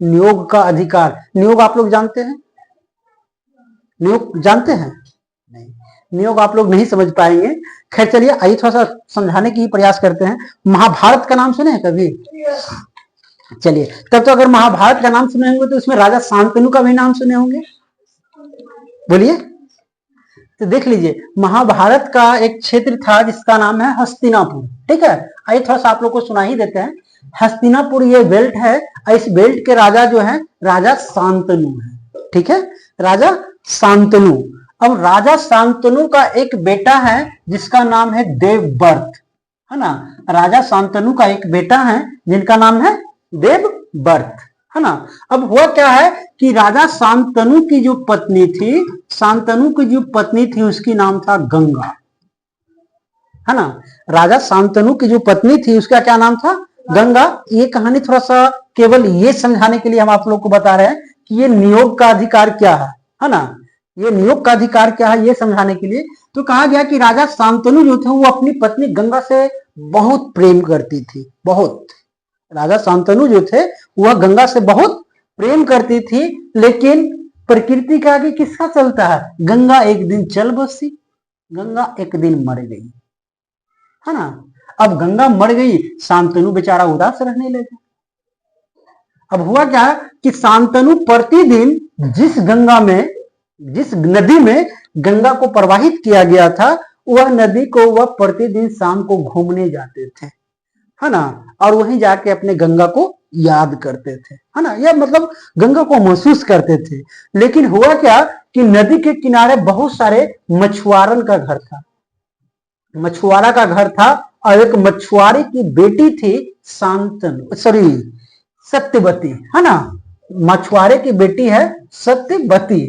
नियोग का अधिकार। नियोग आप लोग जानते हैं? नियोग जानते हैं? नहीं, नियोग आप लोग नहीं समझ पाएंगे। खैर चलिए, आइए थोड़ा सा समझाने की प्रयास करते हैं। महाभारत का नाम सुने हैं कभी? चलिए, तब तो अगर महाभारत का नाम सुने होंगे तो उसमें राजा शांतनु का भी नाम सुने होंगे। बोलिए। तो देख लीजिए, महाभारत का एक क्षेत्र था जिसका नाम है हस्तिनापुर। ठीक है, आइए थोड़ा सा आप लोग को सुना ही देते हैं। हस्तिनापुर ये बेल्ट है, इस बेल्ट के राजा जो है राजा शांतनु है। ठीक है, राजा शांतनु। अब राजा शांतनु का एक बेटा है जिसका नाम है देवव्रत, है ना। राजा शांतनु का एक बेटा है जिनका नाम है देवव्रत, है ना। अब हुआ क्या है कि राजा शांतनु की जो पत्नी थी, शांतनु की जो पत्नी थी उसकी नाम था गंगा, है ना। राजा शांतनु की जो पत्नी थी उसका क्या नाम था? गंगा। ये कहानी थोड़ा सा केवल ये समझाने के लिए हम आप लोग को बता रहे हैं कि ये नियोग का अधिकार क्या है ना। ये नियोग का अधिकार क्या है ये समझाने के लिए। तो कहा गया कि राजा शांतनु जो थे वो अपनी पत्नी गंगा से बहुत प्रेम करती थी, बहुत। राजा शांतनु जो थे वह गंगा से बहुत प्रेम करती थी, लेकिन प्रकृति के आगे किसका चलता है? गंगा एक दिन चल बसी, गंगा एक दिन मर गई, है ना। अब गंगा मर गई, शांतनु बेचारा उदास रहने लगा। अब हुआ क्या कि शांतनु प्रतिदिन जिस नदी में गंगा को प्रवाहित किया गया था वह नदी को वह प्रतिदिन शाम को घूमने जाते थे, है ना। और वहीं जाके अपने गंगा को याद करते थे, है ना। यह मतलब गंगा को महसूस करते थे। लेकिन हुआ क्या कि नदी के किनारे बहुत सारे मछुआरन का घर था, मछुआरा का घर था। और एक मछुआरे की बेटी थी सत्यवती, है ना। मछुआरे की बेटी है सत्यवती।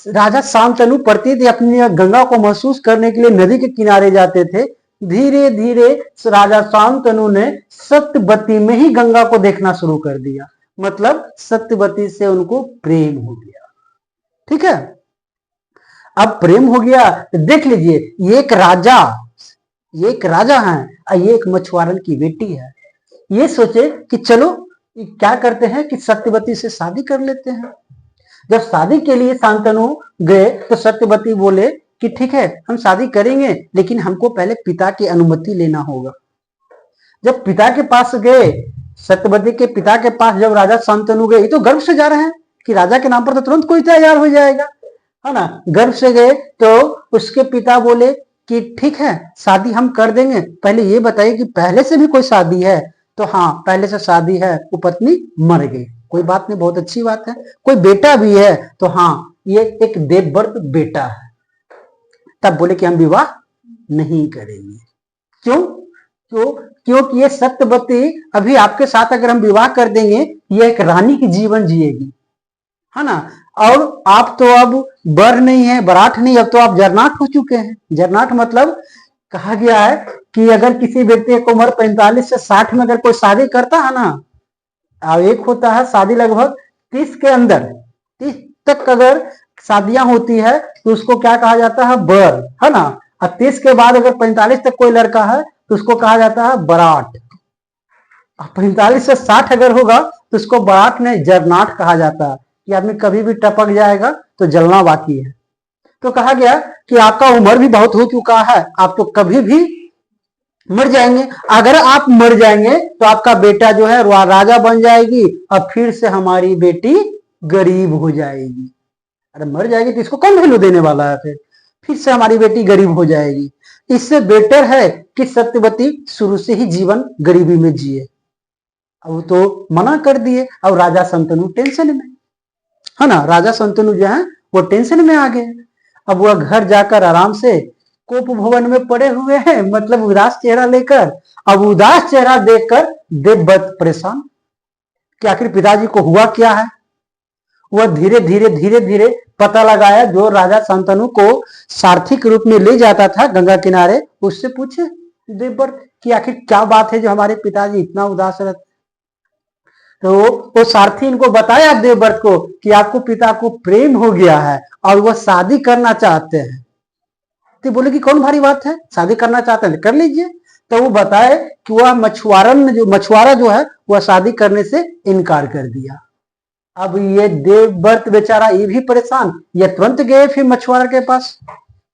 राजा शांतनु प्रतिदिन अपनी गंगा को महसूस करने के लिए नदी के किनारे जाते थे। धीरे धीरे राजा शांतनु ने सत्यवती में ही गंगा को देखना शुरू कर दिया, मतलब सत्यवती से उनको प्रेम हो गया। ठीक है, अब प्रेम हो गया तो देख लीजिए, ये एक राजा है और ये एक मछुआरन की बेटी है। ये सोचे कि चलो क्या करते हैं कि सत्यवती से शादी कर लेते हैं। जब शादी के लिए शांतनु गए तो सत्यवती बोले कि ठीक है हम शादी करेंगे, लेकिन हमको पहले पिता की अनुमति लेना होगा। जब पिता के पास गए, सत्यवती के पिता के पास जब राजा शांतनु गए, तो गर्व से जा रहे हैं कि राजा के नाम पर तो तुरंत कोई तैयार हो जाएगा, है ना। गर्व से गए तो उसके पिता बोले कि ठीक है शादी हम कर देंगे, पहले ये बताइए कि पहले से भी कोई शादी है? तो हाँ पहले से शादी है, वो पत्नी मर गई, कोई बात नहीं, बहुत अच्छी बात है। कोई बेटा भी है? तो हाँ ये एक देवव्रत बेटा है। तब बोले कि हम विवाह नहीं करेंगे। क्यों? क्योंकि ये सत्यवती अभी आपके साथ अगर हम विवाह कर देंगे ये एक रानी की जीवन जिएगी, है ना। और आप तो अब बर नहीं है, बराठ नहीं, अब तो आप जरनाट हो चुके हैं। जरनाट मतलब कहा गया है कि अगर किसी व्यक्ति की उम्र 45 से 60 में अगर कोई शादी करता है ना, और एक होता है शादी लगभग 30 के अंदर, 30 तक अगर शादियां होती है तो उसको क्या कहा जाता है? बर, है ना। और 30 के बाद अगर 45 तक कोई लड़का है तो उसको कहा जाता है बराट। 45 से 60 अगर होगा तो उसको बराट नहीं जरनाट कहा जाता है। कि आदमी कभी भी टपक जाएगा तो जलना बाकी है। तो कहा गया कि आपका उम्र भी बहुत हो चुका है, आप तो कभी भी मर जाएंगे। अगर आप मर जाएंगे तो आपका बेटा जो है राजा बन जाएगी और फिर से हमारी बेटी गरीब हो जाएगी। अरे मर जाएगी तो इसको कौन वैल्यू देने वाला है? फिर से हमारी बेटी गरीब हो जाएगी। इससे बेटर है कि सत्यवती शुरू से ही जीवन गरीबी में जिए। अब तो मना कर दिए। अब राजा शांतनु टेंशन में, है ना। राजा शांतनु जो है वो टेंशन में आ गए। अब वह घर जाकर आराम से कोप भवन में पड़े हुए हैं, मतलब उदास चेहरा लेकर। अब उदास चेहरा देखकर देवव्रत परेशान कि आखिर पिताजी को हुआ क्या है। वह धीरे धीरे पता लगाया, जो राजा शांतनु को सारथी के रूप में ले जाता था गंगा किनारे, उससे पूछे देवव्रत कि आखिर क्या बात है जो हमारे पिताजी इतना उदास रहते। तो वो सारथी इनको बताया देवव्रत को कि आपको पिता को प्रेम हो गया है और वह शादी करना चाहते हैं। तो बोले कि कौन भारी बात है, शादी करना चाहते हैं कर लीजिए। तो वो बताए कि वह मछुआरा जो है वह शादी करने से इनकार कर दिया। अब ये देवव्रत बेचारा ये भी परेशान, ये तुरंत गए फिर मछुआरा के पास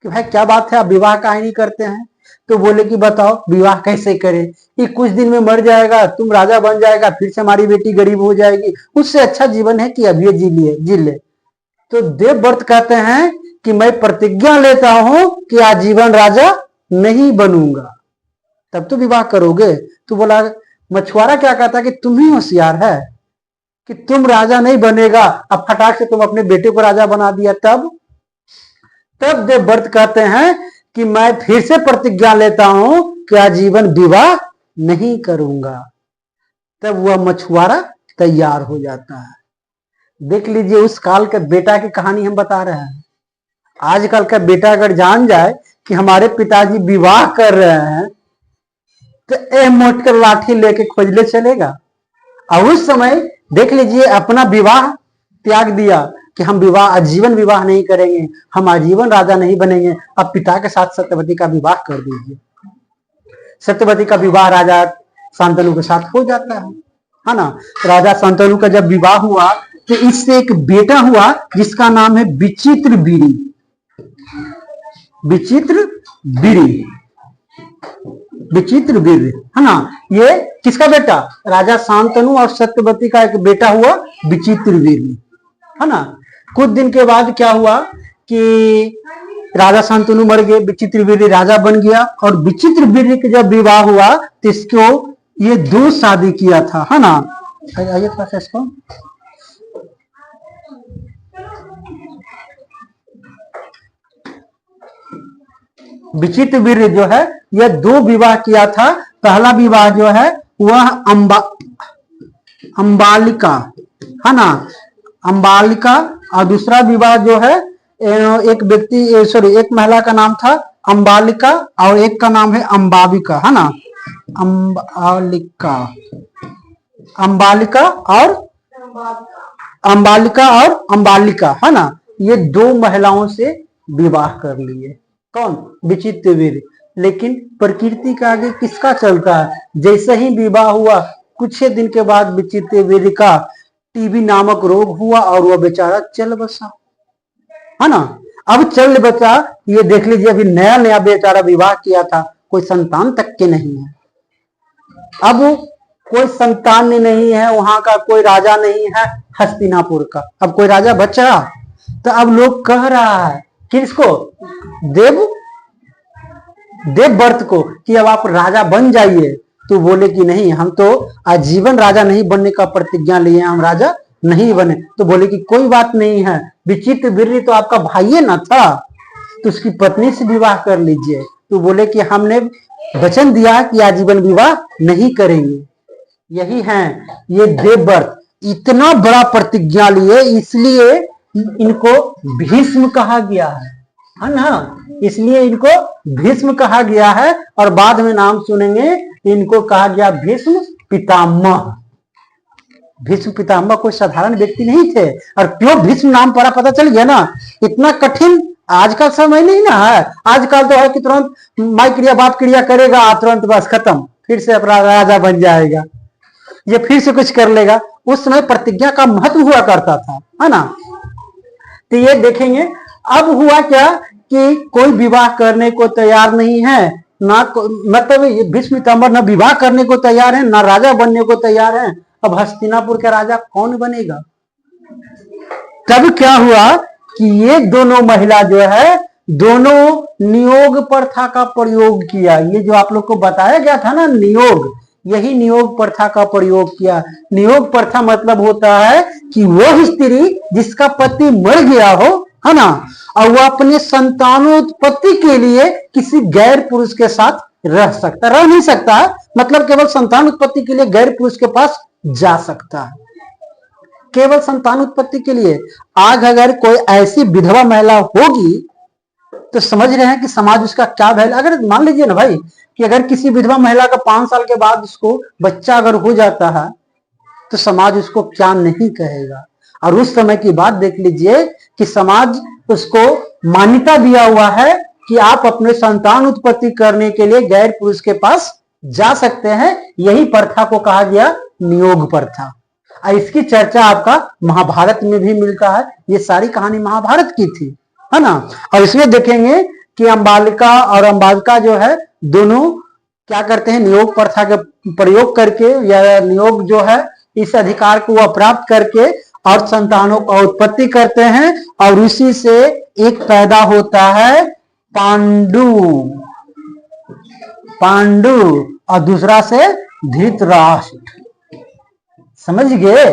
कि भाई क्या बात है, आप विवाह काहे नहीं करते हैं? तो बोले कि बताओ विवाह कैसे करें, ये कुछ दिन में मर जाएगा, तुम राजा बन जाएगा, फिर से हमारी बेटी गरीब हो जाएगी, उससे अच्छा जीवन है कि अभी जी ले। तो देवव्रत कहते हैं कि मैं प्रतिज्ञा लेता हूं कि आजीवन राजा नहीं बनूंगा, तब तो विवाह करोगे। तो बोला मछुआरा क्या कहता है कि तुम ही होशियार है कि तुम राजा नहीं बनेगा, अब फटाक से तुम अपने बेटे को राजा बना दिया। तब देवव्रत कहते हैं कि मैं फिर से प्रतिज्ञा लेता हूं कि आजीवन विवाह नहीं करूंगा। तब वह मछुआरा तैयार हो जाता है। देख लीजिए उस काल के बेटा की कहानी हम बता रहे हैं। आजकल का बेटा अगर जान जाए कि हमारे पिताजी विवाह कर रहे हैं तो ए मोट कर लाठी लेके खोजले चलेगा। और उस समय देख लीजिए अपना विवाह त्याग दिया कि हम आजीवन विवाह नहीं करेंगे, हम आजीवन राजा नहीं बनेंगे। अब पिता के साथ सत्यवती का विवाह कर दीजिए। सत्यवती का विवाह राजा शांतनु के साथ हो जाता है ना। राजा शांतनु का जब विवाह हुआ तो इससे एक बेटा हुआ जिसका नाम है विचित्रवीर्य। विचित्रवीर्य है ना। ये किसका बेटा? राजा शांतनु और सत्यवती का एक बेटा हुआ विचित्रवीर्य है ना। कुछ दिन के बाद क्या हुआ कि राजा शांतनु मर गए, विचित्रवीर्य राजा बन गया। और विचित्रवीर्य का जब विवाह हुआ तो इसको ये 2 शादी किया था है ना। आइए थोड़ा सा इसको विचित्रवीर्य जो है यह 2 विवाह किया था। पहला विवाह जो है वह अंबालिका है ना, अंबालिका। और दूसरा विवाह जो है एक महिला का नाम था अंबालिका और एक का नाम है अंबाबिका है ना। अंबालिका और अंबालिका है ना। ये 2 महिलाओं से विवाह कर लिए। कौन? विचित्रवीर्य। लेकिन प्रकृति का आगे किसका चलता है? जैसे ही विवाह हुआ कुछ दिन के बाद विचित्रवीर्य का टीबी नामक रोग हुआ और वह बेचारा चल बसा है ना। अब चल बचा, ये देख लीजिए अभी नया बेचारा विवाह किया था, कोई संतान तक के नहीं है। अब कोई संतान नहीं है, वहां का कोई राजा नहीं है हस्तिनापुर का। अब कोई राजा बचा तो अब लोग कह रहा है किसको? देवव्रत को कि अब आप राजा बन जाइए। तो बोले कि नहीं, हम तो आजीवन राजा नहीं बनने का प्रतिज्ञा लिए, हम राजा नहीं बने। तो बोले कि कोई बात नहीं है, विचित्रवीर्य तो आपका भाई ना था, तो उसकी पत्नी से विवाह कर लीजिए। तो बोले कि हमने वचन दिया कि आजीवन विवाह नहीं करेंगे। यही है ये देवव्रत, इतना बड़ा प्रतिज्ञा लिए, इसलिए इनको भीष्म कहा गया है ना। इसलिए इनको भीष्म कहा गया है। और बाद में नाम सुनेंगे इनको कहा गया भीष्म पितामह। भीष्म पितामह कोई साधारण व्यक्ति नहीं थे। और क्यों भीष्म नाम पड़ा पता चल गया ना। इतना कठिन आजकल समय नहीं ना है। आजकल तो है कि तुरंत माई क्रिया बाप क्रिया करेगा, तुरंत बस खत्म, फिर से अपना राजा बन जाएगा, ये फिर से कुछ कर लेगा। उस समय प्रतिज्ञा का महत्व हुआ करता था है ना। तो ये देखेंगे अब हुआ क्या कि कोई विवाह करने को तैयार नहीं है ना, मतलब भीष्म पितामह न विवाह करने को तैयार है ना राजा बनने को तैयार है। अब हस्तिनापुर का राजा कौन बनेगा? तब क्या हुआ कि ये दोनों महिला जो है दोनों नियोग प्रथा का प्रयोग किया। ये जो आप लोग को बताया गया था ना नियोग, यही नियोग प्रथा का प्रयोग किया। नियोग प्रथा मतलब होता है कि वो स्त्री जिसका पति मर गया हो है ना, और वो अपने संतानोत्पत्ति के लिए किसी गैर पुरुष के साथ रह नहीं सकता है, मतलब केवल संतान उत्पत्ति के लिए गैर पुरुष के पास जा सकता है, केवल संतान उत्पत्ति के लिए। आज अगर कोई ऐसी विधवा महिला होगी तो समझ रहे हैं कि समाज उसका क्या भैल। अगर मान लीजिए ना भाई कि अगर किसी विधवा महिला का 5 साल के बाद उसको बच्चा अगर हो जाता है तो समाज उसको क्या नहीं कहेगा। और उस समय की बात देख लीजिए कि समाज उसको मान्यता दिया हुआ है कि आप अपने संतान उत्पत्ति करने के लिए गैर पुरुष के पास जा सकते हैं, यही प्रथा को कहा गया नियोग प्रथा। और इसकी चर्चा आपका महाभारत में भी मिलता है। ये सारी कहानी महाभारत की थी, है ना। और इसमें देखेंगे कि अंबालिका और अंबालिका जो है दोनों क्या करते हैं, नियोग प्रथा के प्रयोग करके या नियोग जो है इस अधिकार को वह प्राप्त करके और संतानों का उत्पत्ति करते हैं, और उसी से एक पैदा होता है पांडु, पांडु, और दूसरा से धृतराष्ट्र। समझ गए।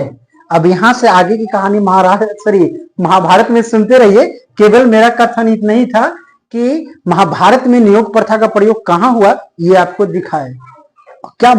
अब यहां से आगे की कहानी महाभारत में सुनते रहिए। केवल मेरा कथन इतना ही था कि महाभारत में नियोग प्रथा का प्रयोग कहां हुआ ये आपको दिखाए। क्या